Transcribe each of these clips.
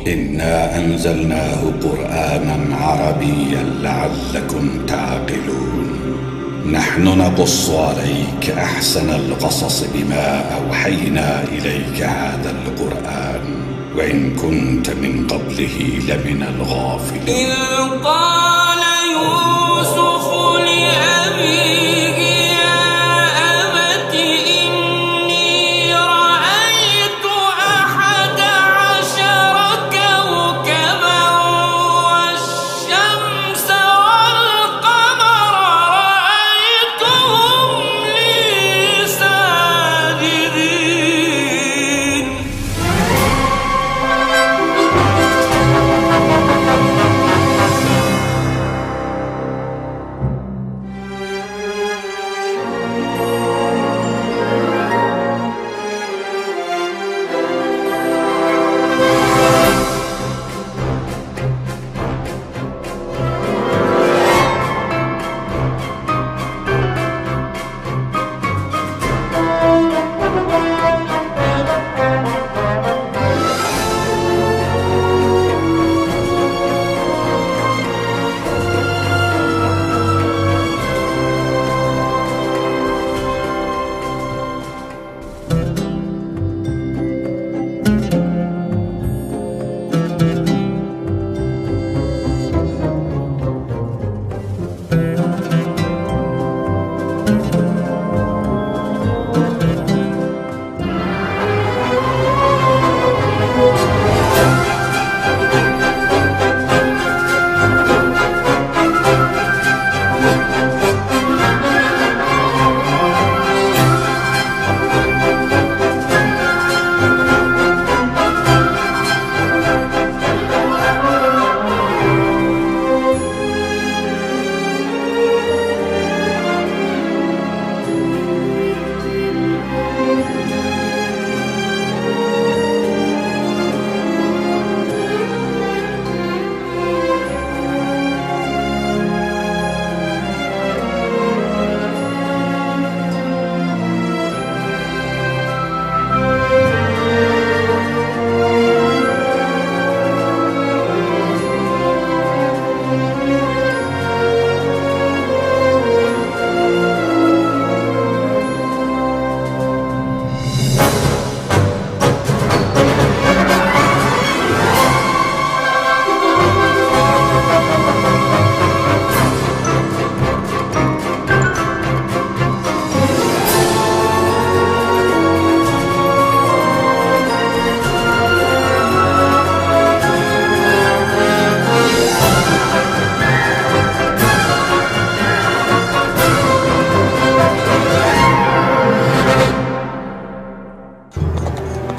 إنا أنزلناه قرآنا عربيا لعلكم تعقلون. نحن نقص عليك أحسن القصص بما أوحينا إليك هذا القرآن وإن كنت من قبله لمن الغافلين. إذ قال يوسف لأبيه يا أبت إني رأيت 11 كوكبا والشمس والقمر رأيتهم لي ساجدين.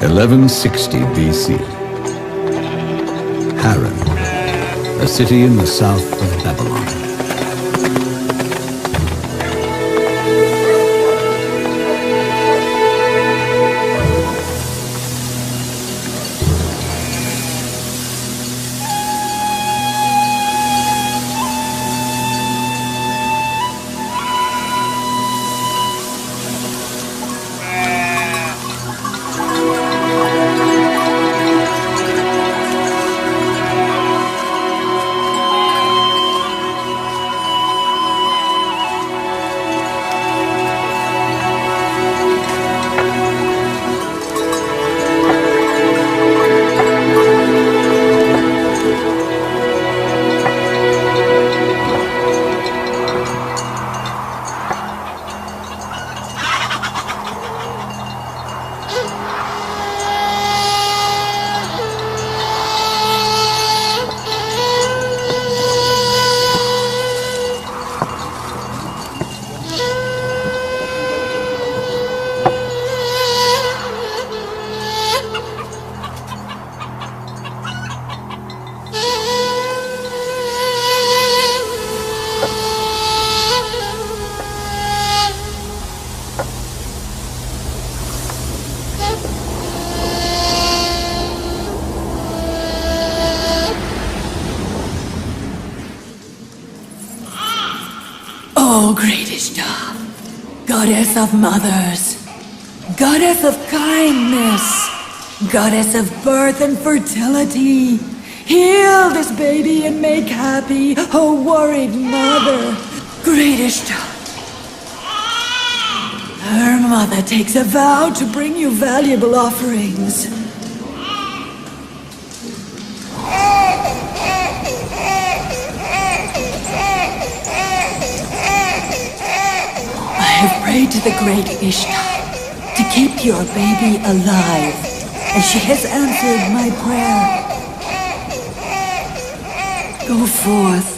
(1160 BC). Haran, a city in the south of Babylon. O great Ishtar, goddess of mothers, goddess of kindness, goddess of birth and fertility, heal this baby and make happy a worried mother. Great Ishtar. Her mother takes a vow to bring you valuable offerings. I have prayed to the great Ishtar to keep your baby alive, and she has answered my prayer. Go forth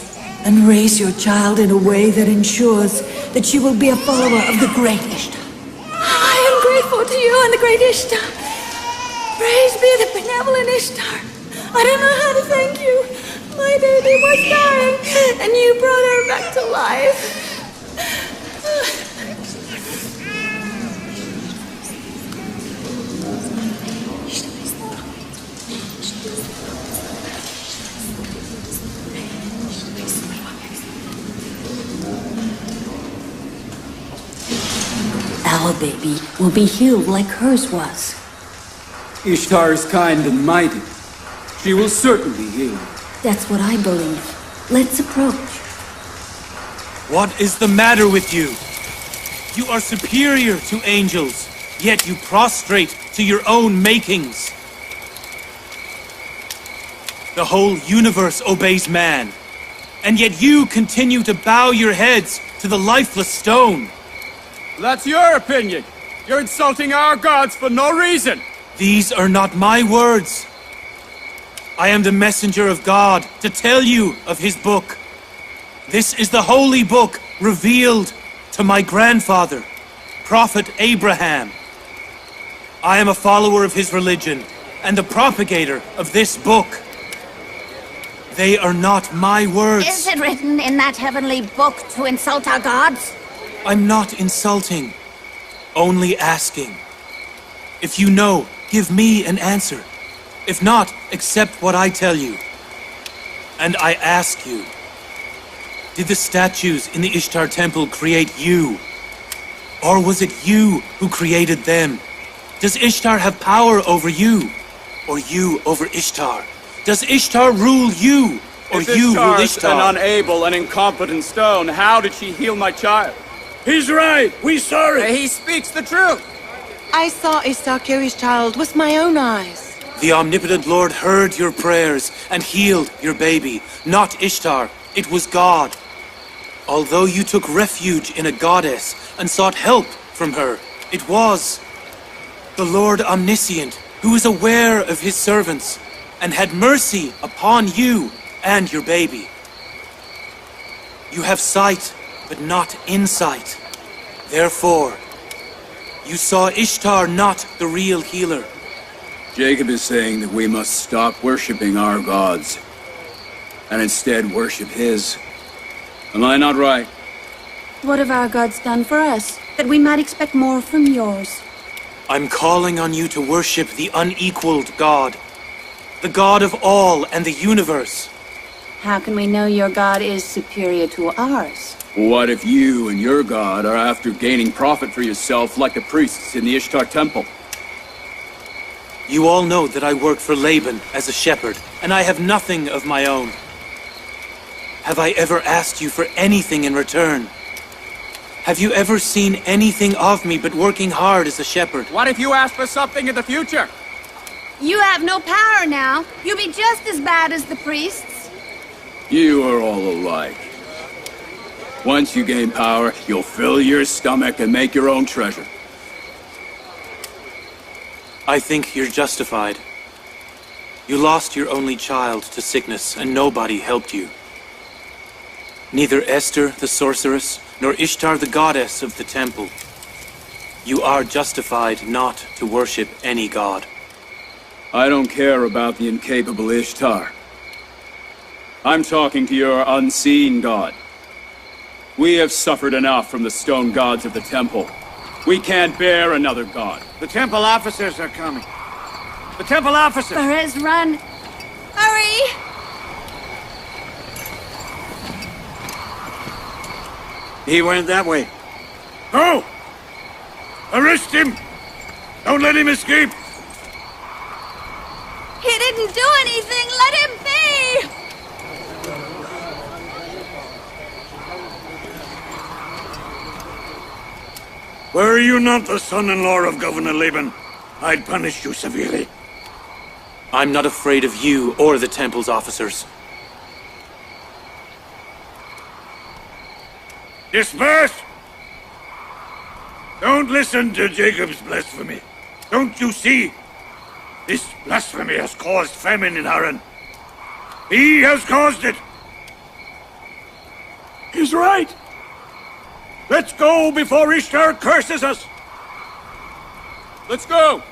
and raise your child in a way that ensures that she will be a follower of the great Ishtar. I am grateful to you and the great Ishtar. Praise be the benevolent Ishtar. I don't know how to thank you. My baby was dying, and you brought her back to life. Our baby will be healed like hers was. Ishtar is kind and mighty. She will certainly heal. That's what I believe. Let's approach. What is the matter with you? You are superior to angels, yet you prostrate to your own makings. The whole universe obeys man, and yet you continue to bow your heads to the lifeless stone. That's your opinion. You're insulting our gods for no reason. These are not my words. I am the messenger of God to tell you of his book. This is the holy book revealed to my grandfather, Prophet Abraham. I am a follower of his religion and the propagator of this book. They are not my words. Is it written in that heavenly book to insult our gods? I'm not insulting, only asking. If you know, give me an answer. If not, accept what I tell you. And I ask you, did the statues in the Ishtar temple create you? Or was it you who created them? Does Ishtar have power over you? Or you over Ishtar? Does Ishtar rule you? Or If you rule Ishtar's Ishtar? an unable and incompetent stone, how did she heal my child? He's right. We saw it. He speaks the truth. I saw Ishtar kill his child with my own eyes. The omnipotent Lord heard your prayers and healed your baby. Not Ishtar, it was God. Although you took refuge in a goddess and sought help from her, it was the Lord Omniscient who is aware of his servants and had mercy upon you and your baby. You have sight, but not insight. Therefore, you saw Ishtar not the real healer. Jacob is saying that we must stop worshipping our gods and instead worship his. Am I not right? What have our gods done for us, that we might expect more from yours? I'm calling on you to worship the unequaled God, the God of all and the universe. How can we know your god is superior to ours? What if you and your god are after gaining profit for yourself like the priests in the Ishtar temple? You all know that I work for Laban as a shepherd, and I have nothing of my own. Have I ever asked you for anything in return? Have you ever seen anything of me but working hard as a shepherd? What if you ask for something in the future? You have no power now. You'll be just as bad as the priests. You are all alike. Once you gain power, you'll fill your stomach and make your own treasure. I think you're justified. You lost your only child to sickness, and nobody helped you. Neither Esther, the sorceress, nor Ishtar, the goddess of the temple. You are justified not to worship any god. I don't care about the incapable Ishtar. I'm talking to your unseen god. We have suffered enough from the stone gods of the temple. We can't bear another god. The temple officers are coming. The temple officers! Perez, run! Hurry! He went that way. Go! Arrest him! Don't let him escape! didn't do anything. Let him be. Were you not the son-in-law of Governor Laban, I'd punish you severely. I'm not afraid of you or the temple's officers. Disperse! Don't listen to Jacob's blasphemy. Don't you see? This blasphemy has caused famine in Haran. He has caused it. He's right. Let's go before Ishtar curses us. Let's go!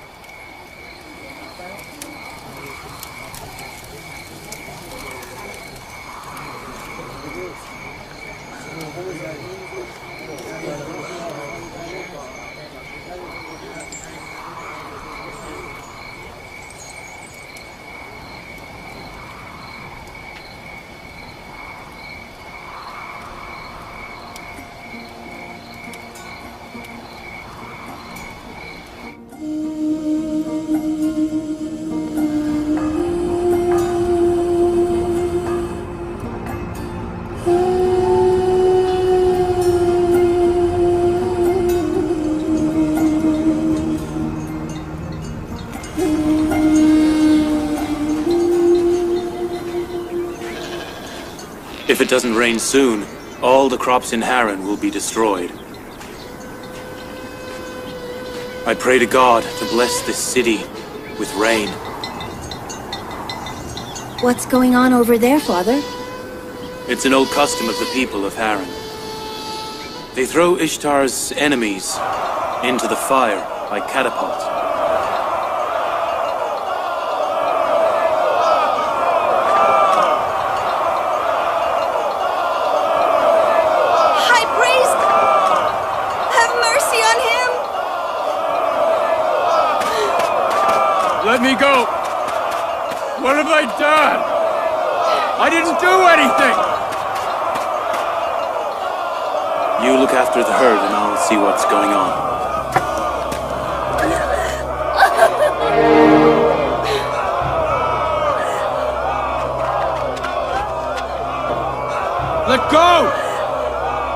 If it doesn't rain soon, all the crops in Haran will be destroyed. I pray to God to bless this city with rain. What's going on over there, Father? It's an old custom of the people of Haran. They throw Ishtar's enemies into the fire by catapult. High priest! Have mercy on him! Let me go! What have I done? I didn't do anything! You look after the herd and I'll see what's going on. Let go!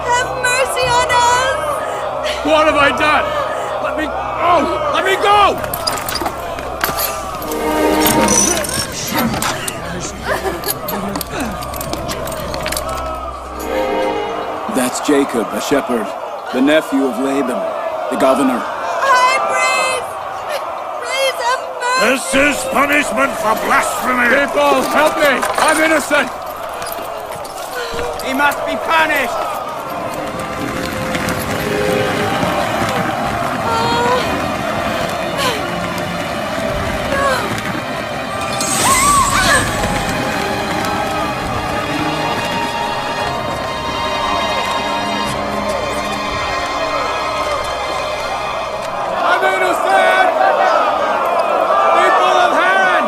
Have mercy on us! What have I done? Let me go! Let me go! That's Jacob, a shepherd, the nephew of Laban, the governor. High priest! Please have mercy! This is punishment for blasphemy! People, help me! I'm innocent! He must be punished! I'm innocent! People of Haran!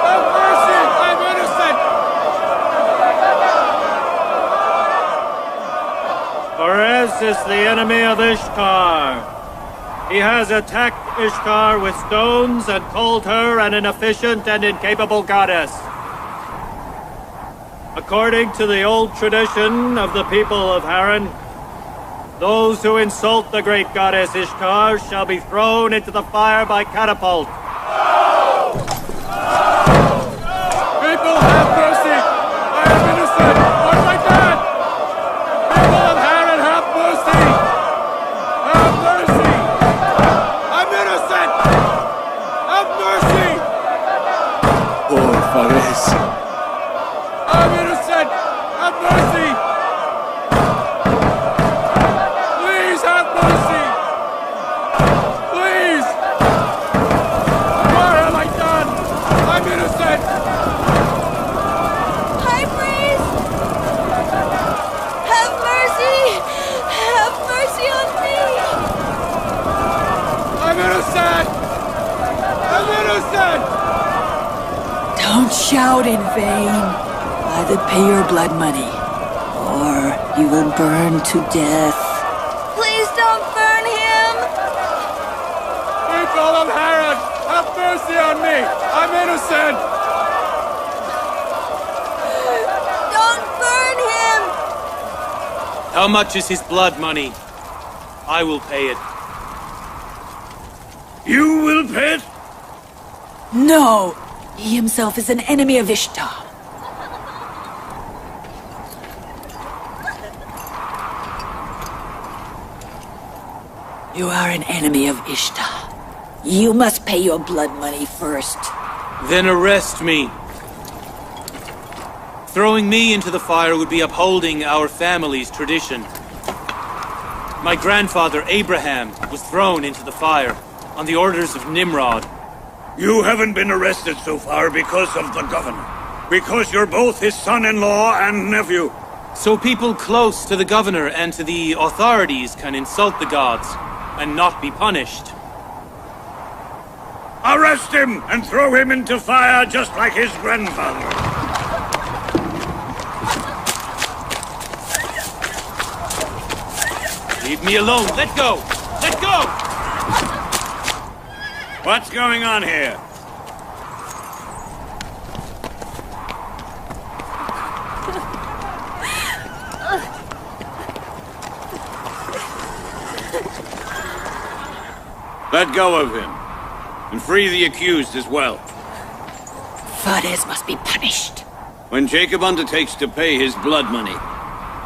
Have mercy! I'm innocent! Perez is the enemy of Ishtar. He has attacked Ishtar with stones and called her an inefficient and incapable goddess. According to the old tradition of the people of Haran, those who insult the great goddess Ishtar shall be thrown into the fire by catapult. People, have mercy! I am innocent! What have I done? People of Haran, have mercy! Have mercy! I'm innocent! Have mercy! Poor Fares. I'm innocent! Have mercy! Please have mercy! Please! What have I done? I'm innocent! High priest! Have mercy! Have mercy on me! I'm innocent! I'm innocent! Don't shout in vain. Either pay your blood money, or you will burn to death. Please don't burn him! People of Haran, Have mercy on me! I'm innocent! Don't burn him! How much is his blood money? I will pay it. You will pay it? No! He himself is an enemy of Ishtar. You are an enemy of Ishtar. You must pay your blood money first. Then arrest me. Throwing me into the fire would be upholding our family's tradition. My grandfather, Abraham, was thrown into the fire on the orders of Nimrod. You haven't been arrested so far because of the governor. Because you're both his son-in-law and nephew. So people close to the governor and to the authorities can insult the gods and not be punished. Arrest him and throw him into fire just like his grandfather. Leave me alone. Let go! Let go! What's going on here? Let go of him. And free the accused as well. Fares must be punished. When Jacob undertakes to pay his blood money,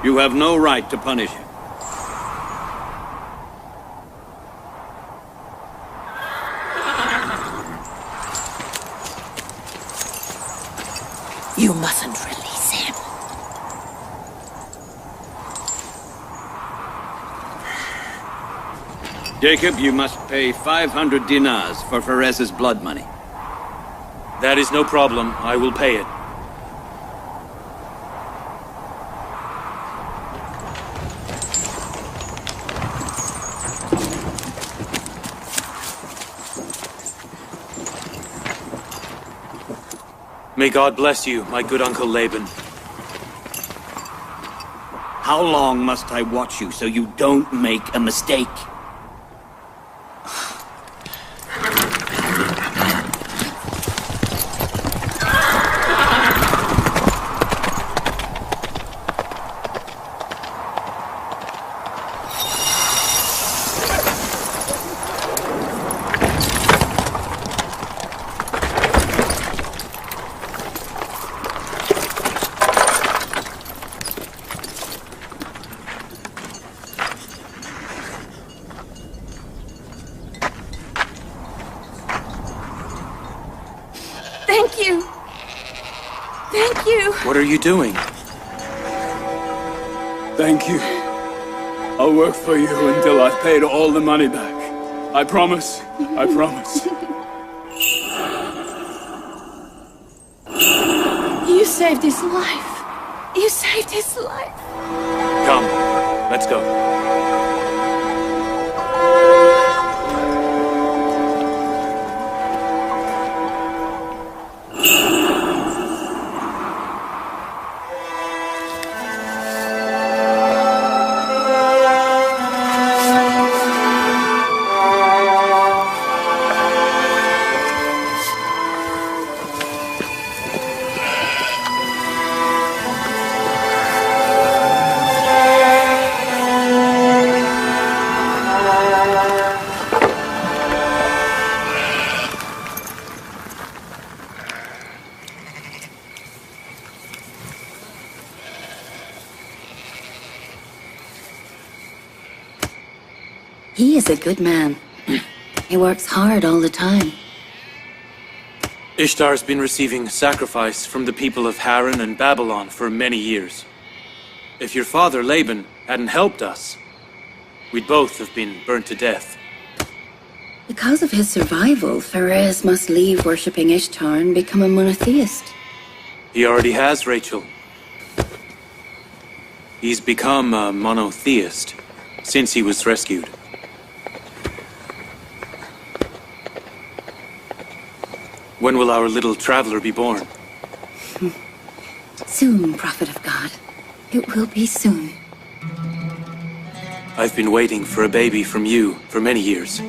you have no right to punish him. You mustn't release him. Jacob, you must pay 500 dinars for Fares's blood money. That is no problem. I will pay it. May God bless you, my good Uncle Laban. How long must I watch you so you don't make a mistake? Thank you. Thank you. What are you doing? Thank you. I'll work for you until I've paid all the money back. I promise. I promise. You saved his life. You saved his life. Come, let's go. He is a good man. He works hard all the time. Ishtar's been receiving sacrifice from the people of Haran and Babylon for many years. If your father, Laban, hadn't helped us, we'd both have been burnt to death. Because of his survival, Fares must leave worshipping Ishtar and become a monotheist. He already has, Rachel. He's become a monotheist since he was rescued. When will our little traveler be born? Soon, Prophet of God. It will be soon. I've been waiting for a baby from you for many years.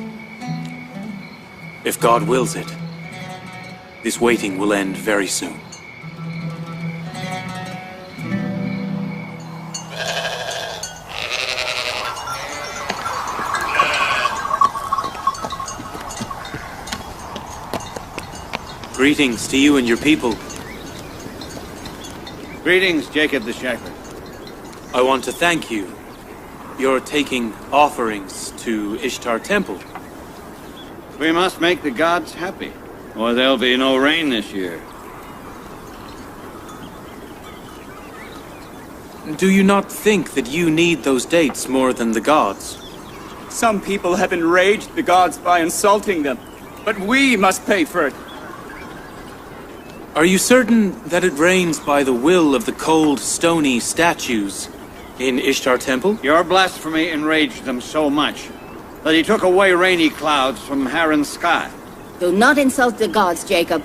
If God wills it, this waiting will end very soon. Greetings to you and your people. Greetings, Jacob the Shepherd. I want to thank you. You're taking offerings to Ishtar Temple. We must make the gods happy, or there'll be no rain this year. Do you not think that you need those dates more than the gods? Some people have enraged the gods by insulting them, but we must pay for it. Are you certain that it rains by the will of the cold, stony statues in Ishtar Temple? Your blasphemy enraged them so much that he took away rainy clouds from Haran's sky. Do not insult the gods, Jacob.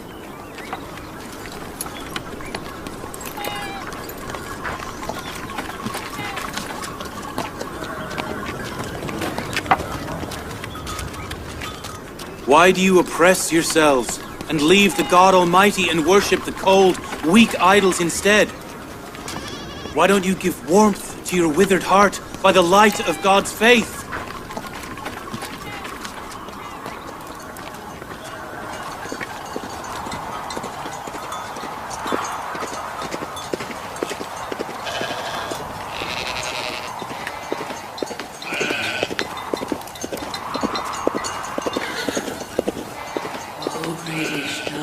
Why do you oppress yourselves and leave the God Almighty and worship the cold, weak idols instead? Why don't you give warmth to your withered heart by the light of God's faith?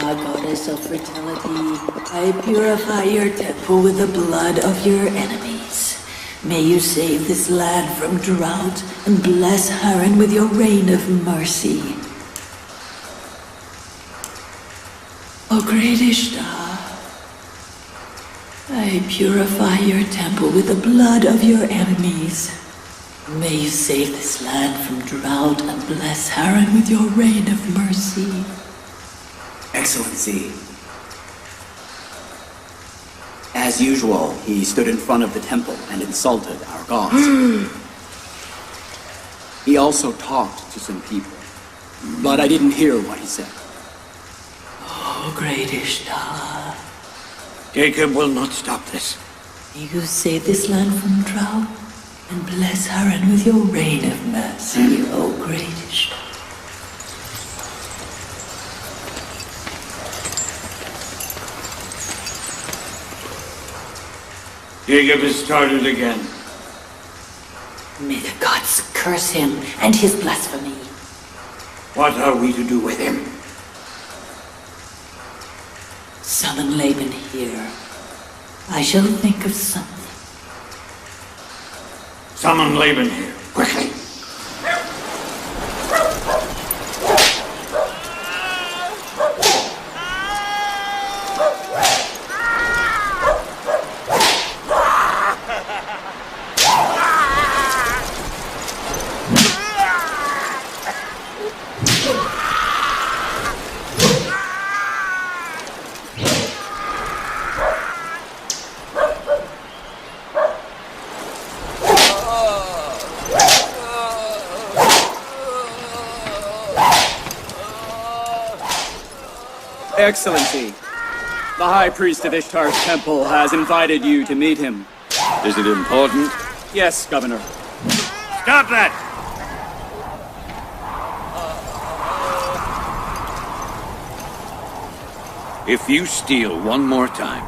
Goddess of fertility, I purify your temple with the blood of your enemies. May you save this land from drought and bless Haran with your rain of mercy. O great Ishtar, I purify your temple with the blood of your enemies. May you save this land from drought and bless Haran with your rain of mercy. Excellency. As usual, he stood in front of the temple and insulted our gods. He also talked to some people, but I didn't hear what he said. Oh, great Ishtar. Jacob will not stop this. May you save this land from drought and bless Haran with your rain of mercy, O great Ishtar. Jacob has started again. May the gods curse him and his blasphemy. What are we to do with him? Summon Laban here. I shall think of something. Summon Laban here, quickly. Excellency, the High Priest of Ishtar's temple has invited you to meet him. Is it important? Yes, Governor. Stop that! If you steal one more time,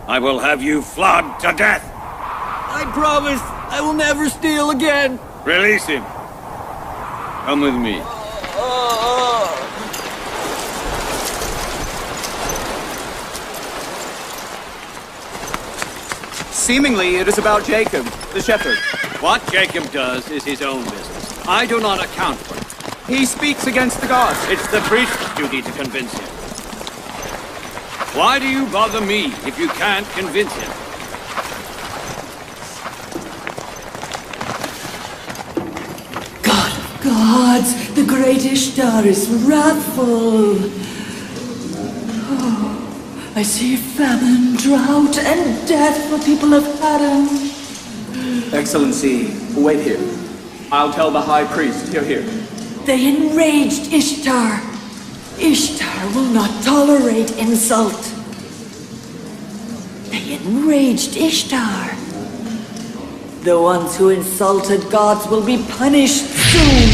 I will have you flogged to death. I promise I will never steal again. Release him. Come with me. Seemingly, it is about Jacob, the shepherd. What Jacob does is his own business. I do not account for it. He speaks against the gods. It's the priest's duty to convince him. Why do you bother me if you can't convince him? God of gods, the great Ishtar is wrathful. I see famine, drought, and death for people of Haran. Excellency, wait here. I'll tell the High Priest. Here. They enraged Ishtar. Ishtar will not tolerate insult. They enraged Ishtar. The ones who insulted gods will be punished soon.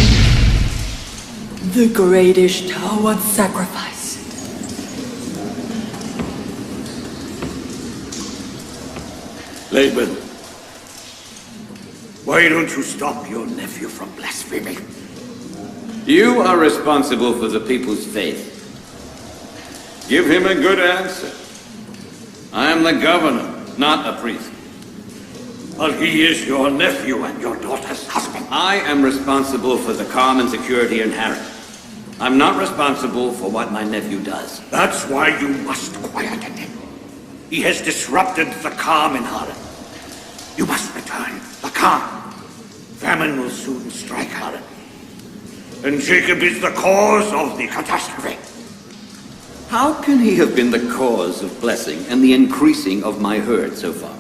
The great Ishtar was sacrificed. Laban, why don't you stop your nephew from blaspheming? You are responsible for the people's faith. Give him a good answer. I am the governor, not a priest. But he is your nephew and your daughter's husband. I am responsible for the calm and security in Haran. I'm not responsible for what my nephew does. That's why you must quieten him. He has disrupted the calm in Haran. You must return the calm. Famine will soon strike Haran. And Jacob is the cause of the catastrophe. How can he have been the cause of blessing and the increasing of my herd so far?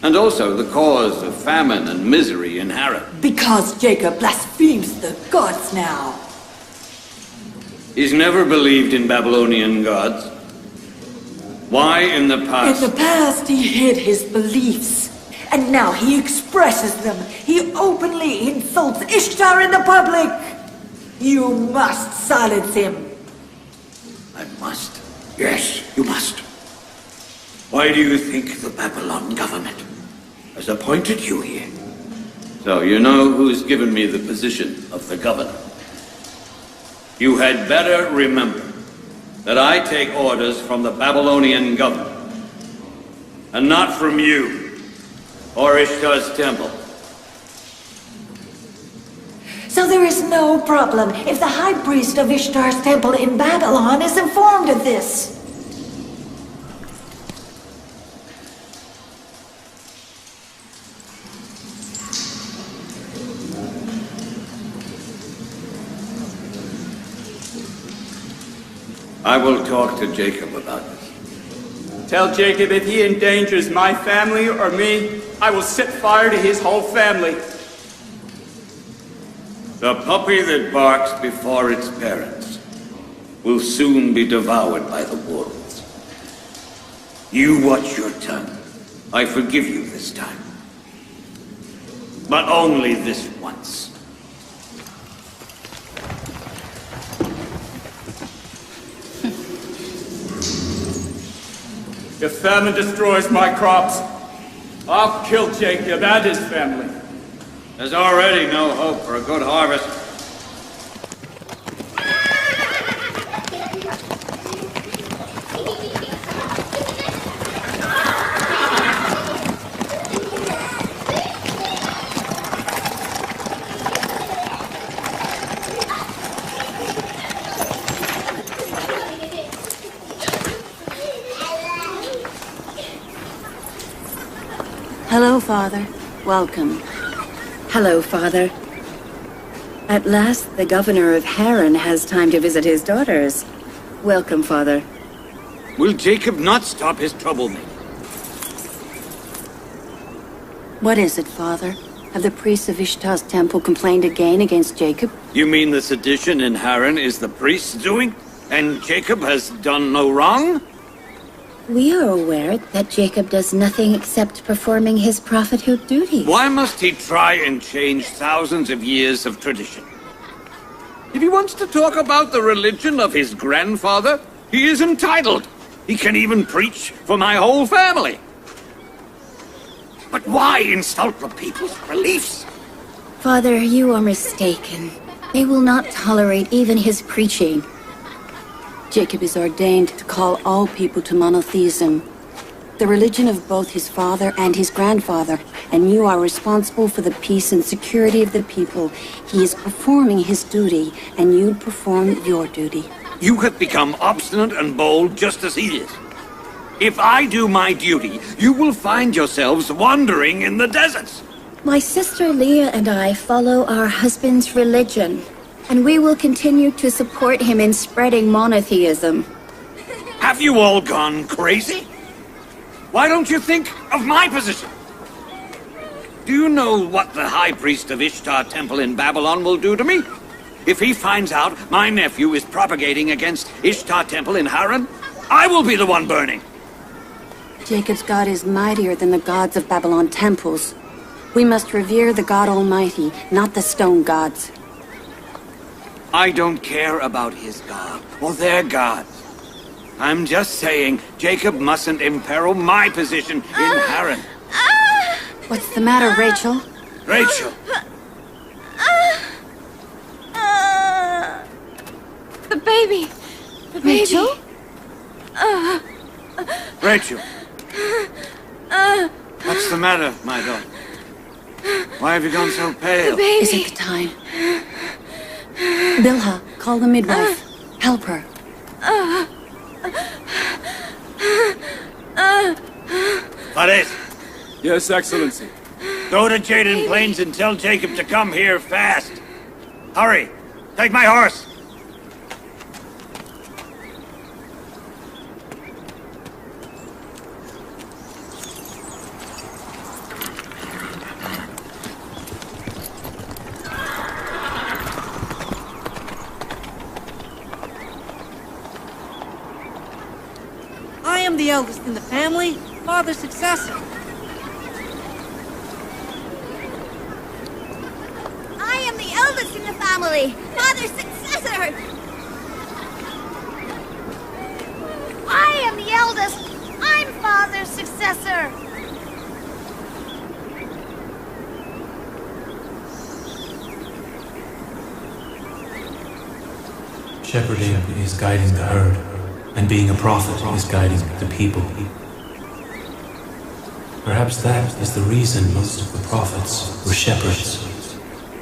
And also the cause of famine and misery in Haran? Because Jacob blasphemes the gods now. He's never believed in Babylonian gods. Why in the past? In the past, he hid his beliefs. And now he expresses them. He openly insults Ishtar in the public. You must silence him. I must. Yes, you must. Why do you think the Babylon government has appointed you here? So you know who's given me the position of the governor. You had better remember that I take orders from the Babylonian government, and not from you or Ishtar's temple. So there is no problem if the high priest of Ishtar's temple in Babylon is informed of this. I will talk to Jacob about this. Tell Jacob if he endangers my family or me, I will set fire to his whole family. The puppy that barks before its parents will soon be devoured by the wolves. You watch your tongue. I forgive you this time. But only this once. If famine destroys my crops, I'll kill Jacob and his family. There's already no hope for a good harvest. Hello, Father. Welcome. Hello, Father. At last, the governor of Haran has time to visit his daughters. Welcome, Father. Will Jacob not stop his troublemaking? What is it, Father? Have the priests of Ishtar's temple complained again against Jacob? You mean the sedition in Haran is the priest's doing? And Jacob has done no wrong? We are aware that Jacob does nothing except performing his prophethood duties. Why must he try and change thousands of years of tradition? If he wants to talk about the religion of his grandfather, he is entitled. He can even preach for my whole family. But why insult the people's beliefs? Father, you are mistaken. They will not tolerate even his preaching. Jacob is ordained to call all people to monotheism, the religion of both his father and his grandfather, and you are responsible for the peace and security of the people. He is performing his duty, and you perform your duty. You have become obstinate and bold just as he is. If I do my duty, you will find yourselves wandering in the deserts. My sister Leah and I follow our husband's religion, and we will continue to support him in spreading monotheism. Have you all gone crazy? Why don't you think of my position? Do you know what the high priest of Ishtar temple in Babylon will do to me? If he finds out my nephew is propagating against Ishtar Temple in Haran, I will be the one burning. Jacob's God is mightier than the gods of Babylon temples. We must revere the God Almighty, not the stone gods. I don't care about his God or their gods. I'm just saying Jacob mustn't imperil my position in Haran. What's the matter, Rachel? Rachel! The baby! The baby! Rachel? Rachel! What's the matter, my daughter? Why have you gone so pale? Is it the time? Bilha, call the midwife. Help her. Fares, Yes, Excellency. go to Jaden Plains and tell Jacob to come here fast. Hurry! Take my horse! I am the eldest in the family, father's successor. I am the eldest in the family, father's successor. I am the eldest. I'm father's successor. Shepherding is guiding the herd, and being a prophet is guiding the people. Perhaps that is the reason most of the prophets were shepherds.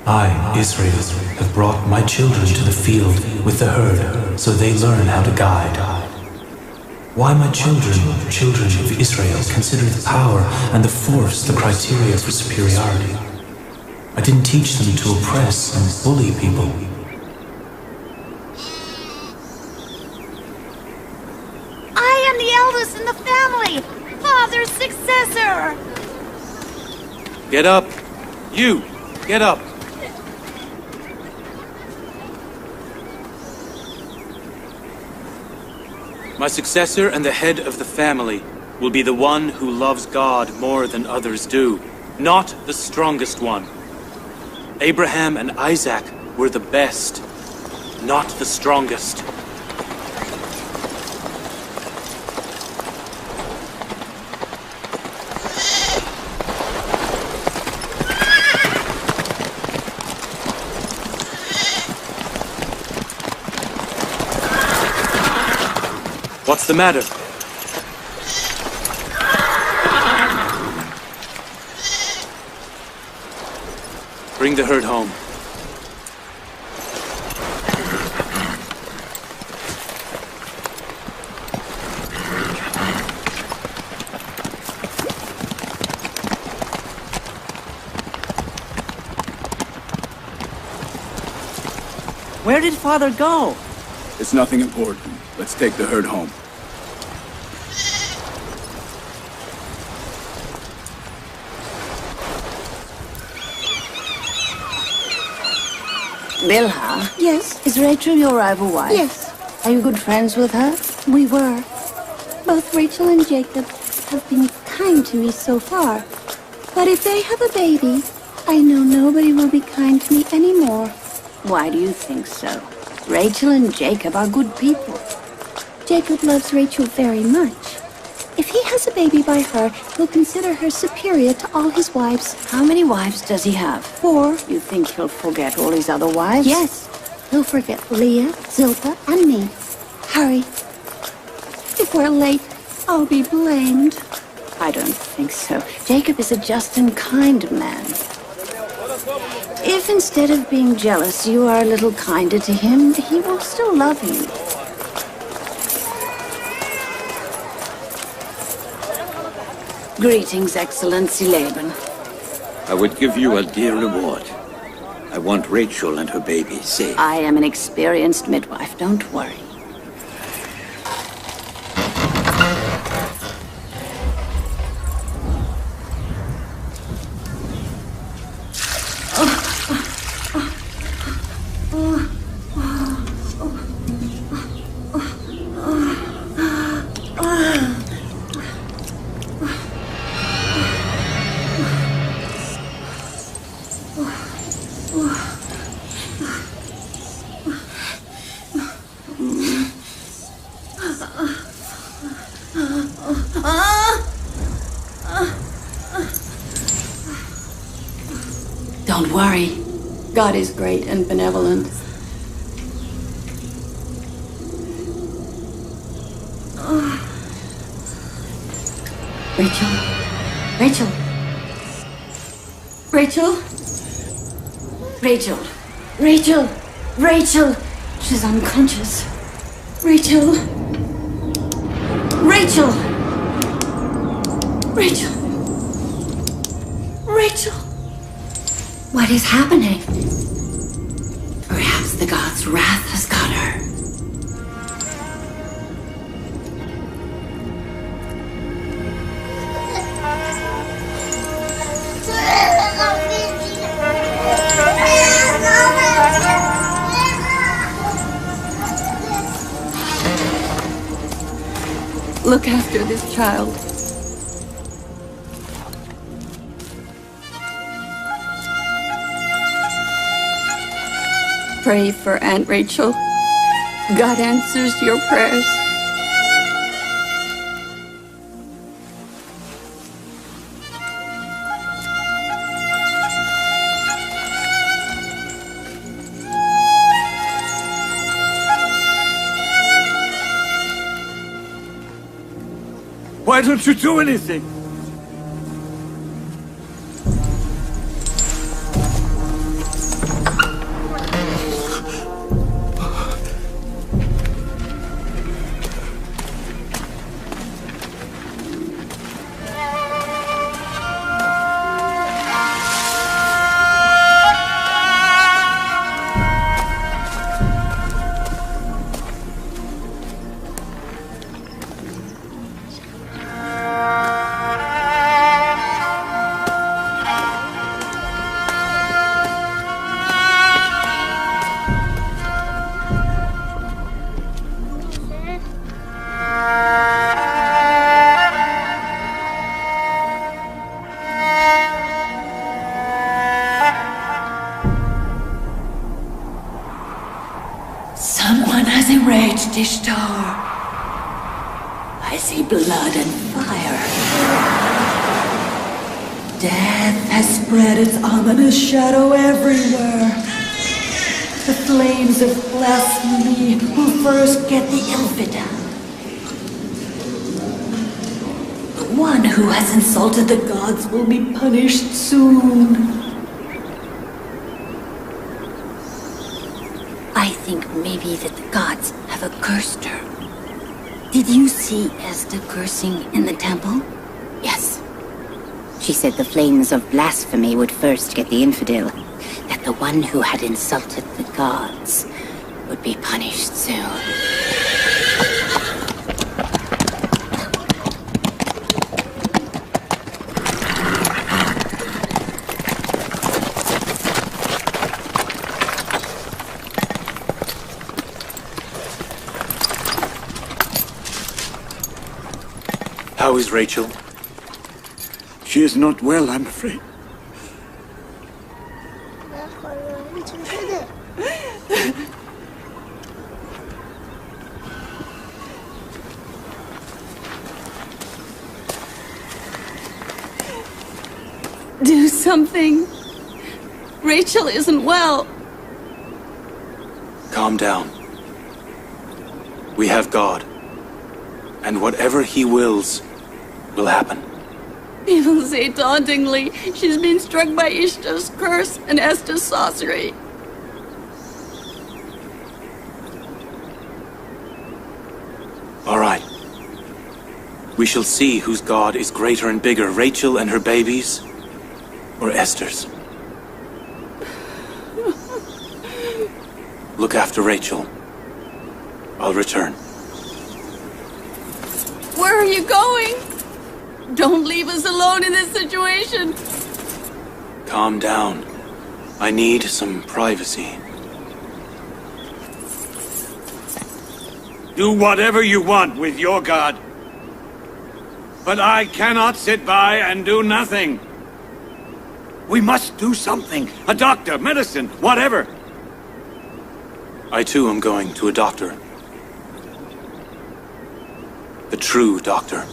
I, Israel, have brought my children to the field with the herd, so they learn how to guide. Why my children of Israel, consider the power and the force the criteria for superiority? I didn't teach them to oppress and bully people. I am the eldest in the family, father's successor. Get up. You, get up. My successor and the head of the family will be the one who loves God more than others do, not the strongest one. Abraham and Isaac were the best, not the strongest. What's the matter? Bring the herd home. Where did father go? It's nothing important. Let's take the herd home. Bilha? Yes? Is Rachel your rival wife? Yes. Are you good friends with her? We were. Both Rachel and Jacob have been kind to me so far. But if they have a baby, I know nobody will be kind to me anymore. Why do you think so? Rachel and Jacob are good people. Jacob loves Rachel very much. If he has a baby by her, he'll consider her superior to all his wives. How many wives does he have? 4. You think he'll forget all his other wives? Yes. He'll forget Leah, Zilpah, and me. Hurry. If we're late, I'll be blamed. I don't think so. Jacob is a just and kind man. If instead of being jealous, you are a little kinder to him, he will still love you. Greetings, Excellency Laban. I would give you a dear reward. I want Rachel and her baby safe. I am an experienced midwife, don't worry. Don't worry. God is great and benevolent. Rachel? Rachel? Rachel? Rachel? Rachel? Rachel! She's unconscious. Rachel? Rachel! Rachel! Rachel! What is happening? Perhaps the god's wrath has got her. Look after this child. Pray for Aunt Rachel. God answers your prayers. Why don't you do anything? Someone has enraged Ishtar. I see blood and fire. Death has spread its ominous shadow everywhere. The flames of blasphemy will first get the infidel. The one who has insulted the gods will be punished soon. I think maybe that the gods have accursed her. Did you see Esther cursing in the temple? Yes. She said the flames of blasphemy would first get the infidel, that the one who had insulted the gods would be punished soon. How is Rachel? She is not well, I'm afraid. Do something. Rachel isn't well. Calm down. We have God. And whatever He wills, will happen. People say tauntingly she's been struck by Ishtar's curse and Esther's sorcery. All right. We shall see whose God is greater and bigger, Rachel and her babies, or Esther's. Look after Rachel. I'll return. Where are you going? Don't leave us alone in this situation. Calm down. I need some privacy. Do whatever you want with your God. But I cannot sit by and do nothing. We must do something. A doctor, medicine, whatever. I too am going to a doctor. The true doctor.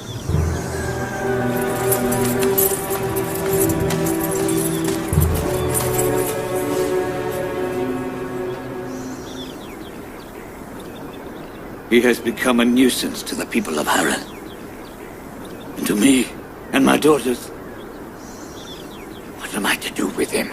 He has become a nuisance to the people of Haran. And to me, and my daughters. What am I to do with him?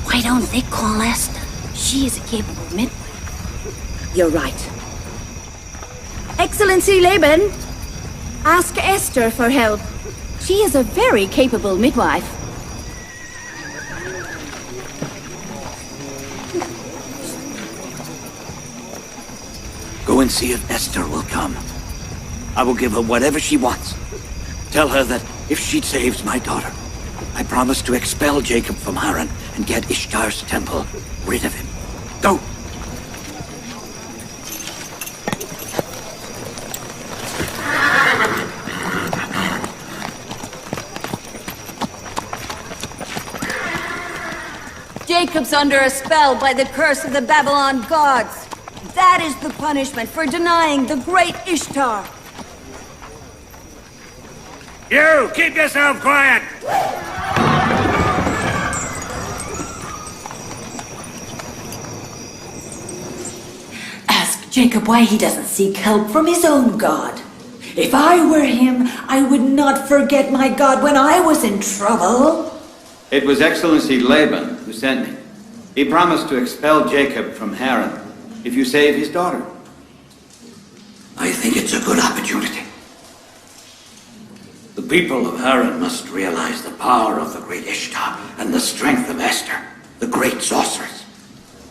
Why don't they call Esther? She is a capable midwife. You're right. Excellency Laban, ask Esther for help. She is a very capable midwife. Go and see if Esther will come. I will give her whatever she wants. Tell her that if she saves my daughter, I promise to expel Jacob from Haran and get Ishtar's temple rid of him. Go! Jacob's under a spell by the curse of the Babylon gods. That is the punishment for denying the great Ishtar. You! Keep yourself quiet! Ask Jacob why he doesn't seek help from his own God. If I were him, I would not forget my God when I was in trouble. It was Excellency Laban who sent me. He promised to expel Jacob from Haran if you save his daughter. I think it's a good opportunity. The people of Haran must realize the power of the great Ishtar and the strength of Esther, the great sorceress.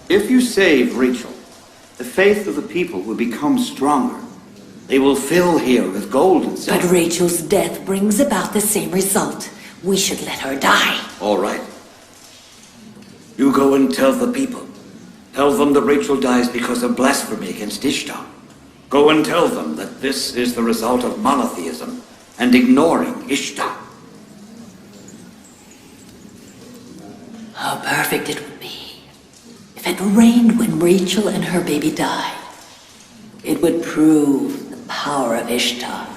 If you save Rachel, the faith of the people will become stronger. They will fill here with gold and silver. But Rachel's death brings about the same result. We should let her die. All right. You go and tell the people. Tell them that Rachel dies because of blasphemy against Ishtar. Go and tell them that this is the result of monotheism and ignoring Ishtar. How perfect it would be if it rained when Rachel and her baby died. It would prove the power of Ishtar.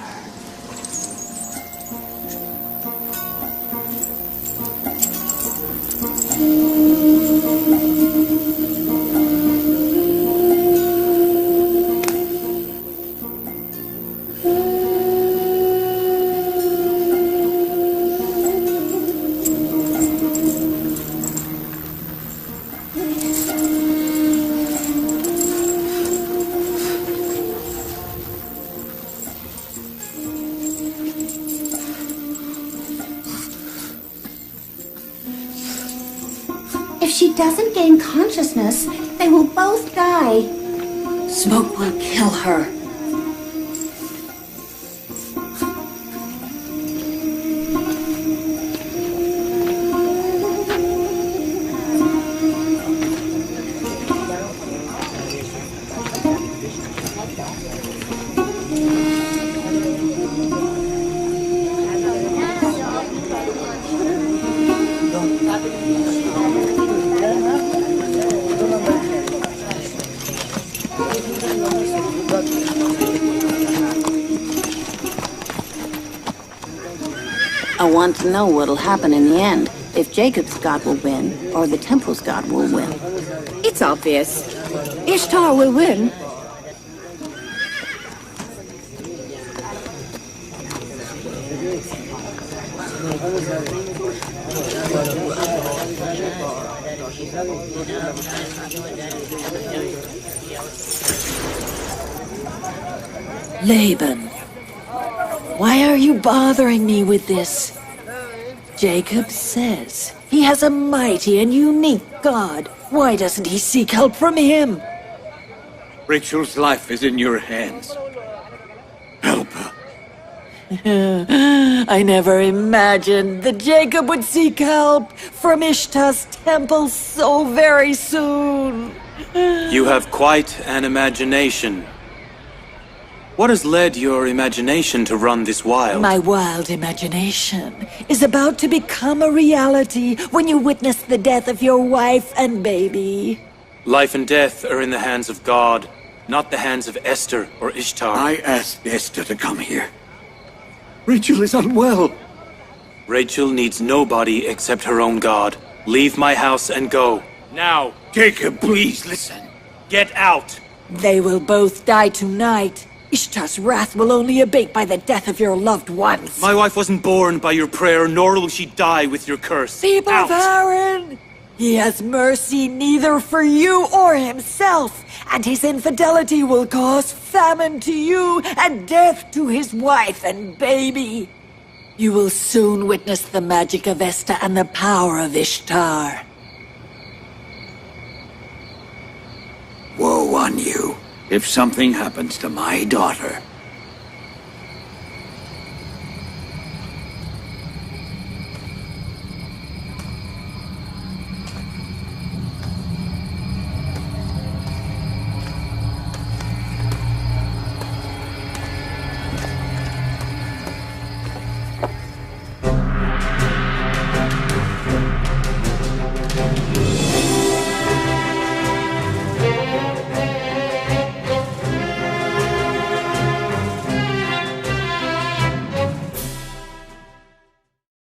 If she doesn't gain consciousness, they will both die. Smoke will kill her. I want to know what'll happen in the end. If Jacob's God will win, or the temple's God will win. It's obvious. Ishtar will win. Laban, why are you bothering me with this? Jacob says He has a mighty and unique god. Why doesn't he seek help from him? Rachel's life is in your hands. Help her. I never imagined that Jacob would seek help from Ishtar's temple so very soon. You have quite an imagination. What has led your imagination to run this wild? My wild imagination is about to become a reality when you witness the death of your wife and baby. Life and death are in the hands of God, not the hands of Esther or Ishtar. I asked Esther to come here. Rachel is unwell. Rachel needs nobody except her own God. Leave my house and go. Now. Jacob, please listen. Get out. They will both die tonight. Ishtar's wrath will only abate by the death of your loved ones. My wife wasn't born by your prayer, nor will she die with your curse. People of Aaron! He has mercy neither for you or himself, and his infidelity will cause famine to you and death to his wife and baby. You will soon witness the magic of Esther and the power of Ishtar. Woe on you if something happens to my daughter.